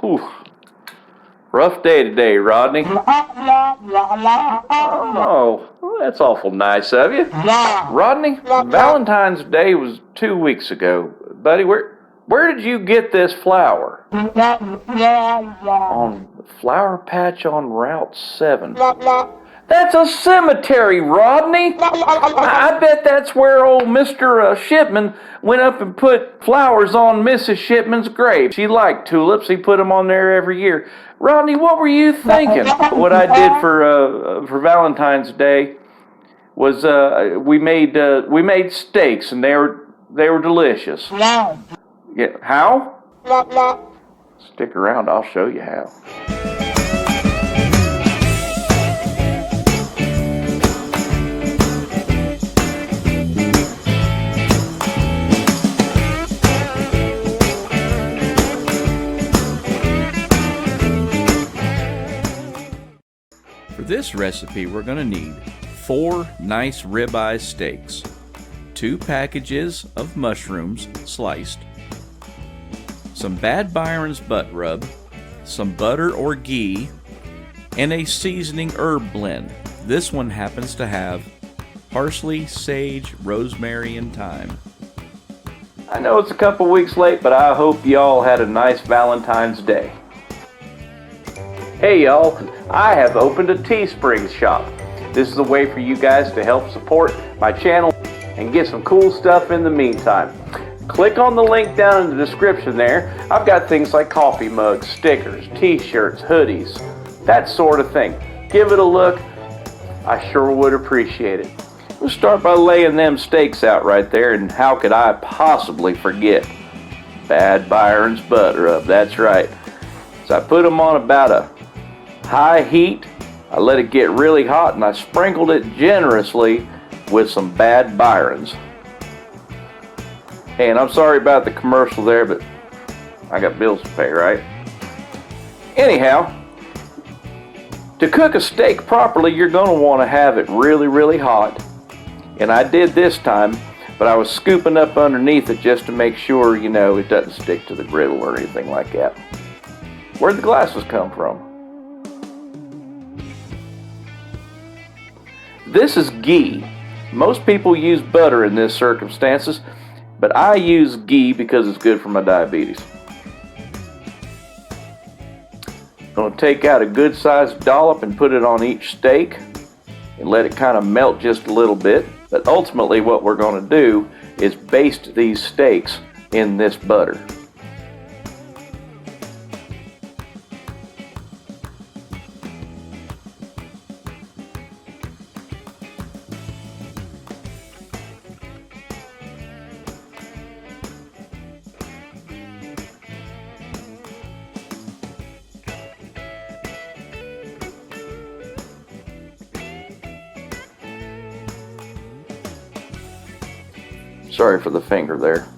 Whew. Rough day today, Rodney. Oh, well, that's awful nice of you. Rodney, Valentine's Day was 2 weeks ago. Buddy, where did you get this flower? On the flower patch on Route 7. That's a cemetery, Rodney. I bet that's where old Mr. Shipman went up and put flowers on Mrs. Shipman's grave. She liked tulips. He put them on there every year. Rodney, what were you thinking? What I did for Valentine's Day was we made steaks, and they were delicious. Yeah, how? Stick around. I'll show you how. For this recipe, we're going to need 4 nice ribeye steaks, 2 packages of mushrooms sliced, some Bad Byron's butt rub, some butter or ghee, and a seasoning herb blend. This one happens to have parsley, sage, rosemary, and thyme. I know it's a couple weeks late, but I hope y'all had a nice Valentine's Day. Hey y'all, I have opened a Teespring shop. This is a way for you guys to help support my channel and get some cool stuff in the meantime. Click on the link down in the description there. I've got things like coffee mugs, stickers, t-shirts, hoodies, that sort of thing. Give it a look. I sure would appreciate it. We'll start by laying them steaks out right there, and how could I possibly forget? Bad Byron's butt rub, that's right. So I put them on about a high heat. I let it get really hot, and I sprinkled it generously with some Bad Byron's. Hey, and I'm sorry about the commercial there, but I got bills to pay, right? Anyhow, to cook a steak properly, you're going to want to have it really, really hot. And I did this time, but I was scooping up underneath it just to make sure, you know, it doesn't stick to the griddle or anything like that. Where'd the glasses come from? This is ghee. Most people use butter in this circumstances, but I use ghee because it's good for my diabetes. I'm going to take out a good sized dollop and put it on each steak and let it kind of melt just a little bit. But ultimately what we're going to do is baste these steaks in this butter. Sorry for the finger there.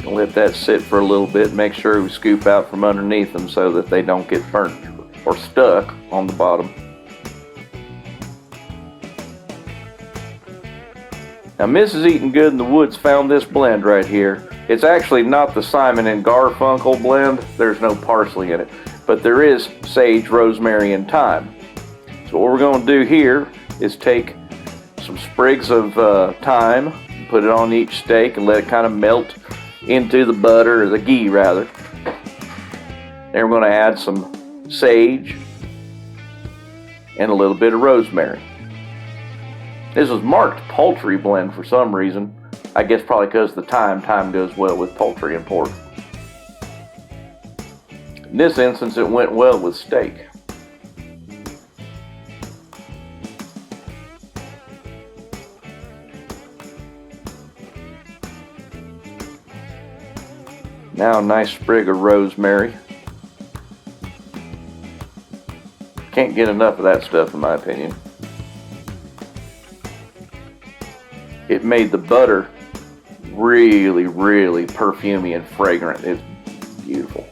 Let that sit for a little bit. Make sure we scoop out from underneath them so that they don't get burnt or stuck on the bottom. Now, Mrs. Eatin' Good in the Woods found this blend right here. It's actually not the Simon and Garfunkel blend. There's no parsley in it, but there is sage, rosemary, and thyme. So what we're going to do here is take some sprigs of thyme, put it on each steak, and let it kind of melt into the butter, or the ghee rather. Then we're going to add some sage and a little bit of rosemary. This is marked poultry blend for some reason. I guess probably because the thyme goes well with poultry and pork. In this instance, it went well with steak. Now a nice sprig of rosemary. Can't get enough of that stuff in my opinion. It made the butter really, really perfumey and fragrant. It's beautiful.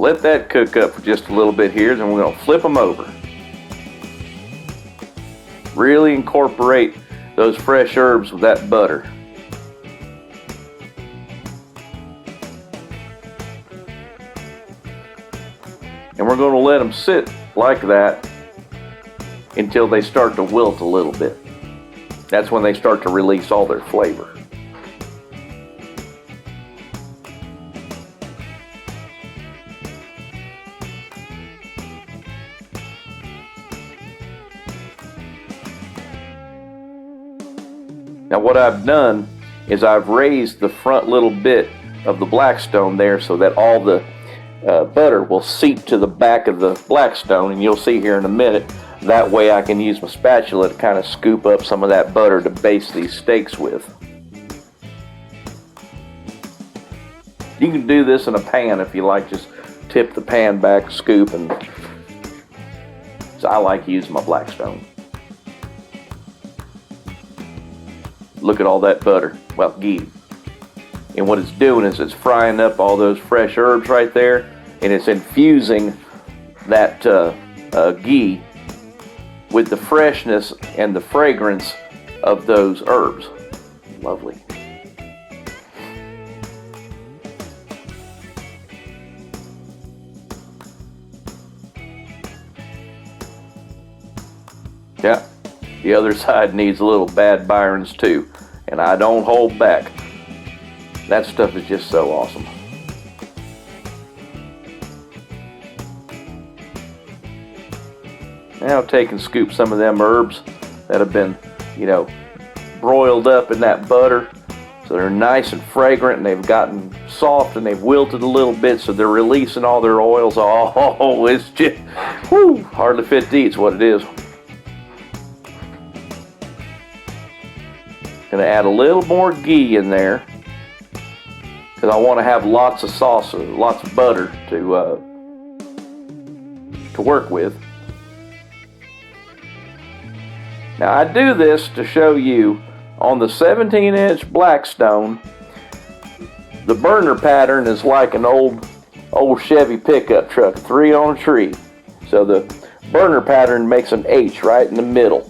let that cook up for just a little bit here, then we're going to flip them over. Really incorporate those fresh herbs with that butter. And we're going to let them sit like that until they start to wilt a little bit. That's when they start to release all their flavor. Now what I've done is I've raised the front little bit of the Blackstone there so that all the butter will seep to the back of the Blackstone, and you'll see here in a minute. That way I can use my spatula to kind of scoop up some of that butter to baste these steaks with. You can do this in a pan if you like. Just tip the pan back, scoop, and so I like using my Blackstone. Look at all that butter, well, ghee. And what it's doing is it's frying up all those fresh herbs right there, and it's infusing that ghee with the freshness and the fragrance of those herbs. Lovely. Yeah, the other side needs a little bad Byrons too, and I don't hold back. That stuff is just so awesome. Now take and scoop some of them herbs that have been, broiled up in that butter. So they're nice and fragrant, and they've gotten soft, and they've wilted a little bit, so they're releasing all their oils. Oh, it's just, whoo, hardly fit to eat is what it is. Gonna add a little more ghee in there, because I want to have lots of sauce, lots of butter to work with. Now I do this to show you on the 17-inch Blackstone, the burner pattern is like an old Chevy pickup truck, 3 on a tree. So the burner pattern makes an H right in the middle.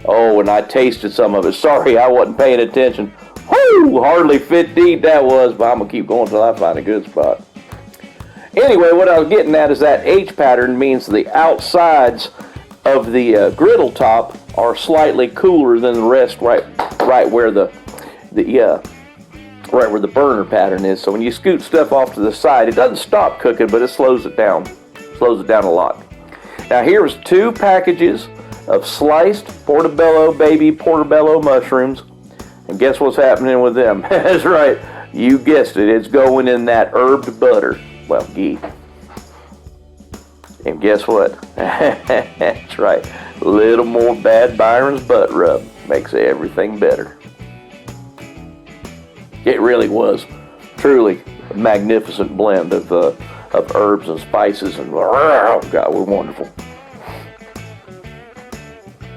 Oh, and I tasted some of it. Sorry, I wasn't paying attention. Whoo, hardly fit to eat that was, but I'm going to keep going until I find a good spot. Anyway, what I was getting at is that H pattern means the outsides of the griddle top are slightly cooler than the rest, right where the burner pattern is. So when you scoot stuff off to the side, it doesn't stop cooking, but it slows it down. Slows it down a lot. Now here's 2 packages of sliced baby portobello mushrooms. And guess what's happening with them? That's right, you guessed it, it's going in that herbed butter. Well, ghee. And guess what? That's right, a little more Bad Byrons butt rub makes everything better. It really was truly a magnificent blend of herbs and spices, and oh God, we're wonderful.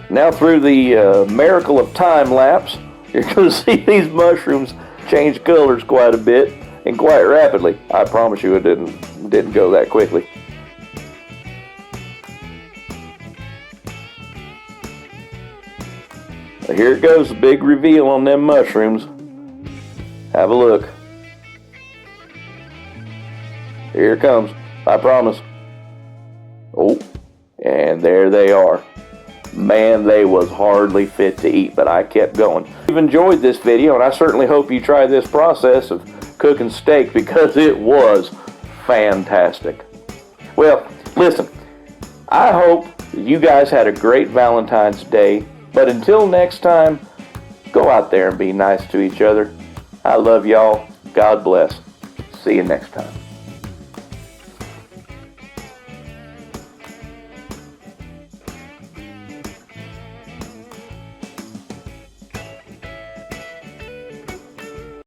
Now through the miracle of time lapse, you're going to see these mushrooms change colors quite a bit and quite rapidly. I promise you it didn't go that quickly. But here it goes, the big reveal on them mushrooms. Have a look. Here it comes, I promise. Oh, and there they are. Man, they was hardly fit to eat, but I kept going. If you've enjoyed this video, and I certainly hope you try this process of cooking steak, because it was fantastic. Well, listen, I hope you guys had a great Valentine's Day, but until next time, go out there and be nice to each other. I love y'all. God bless. See you next time.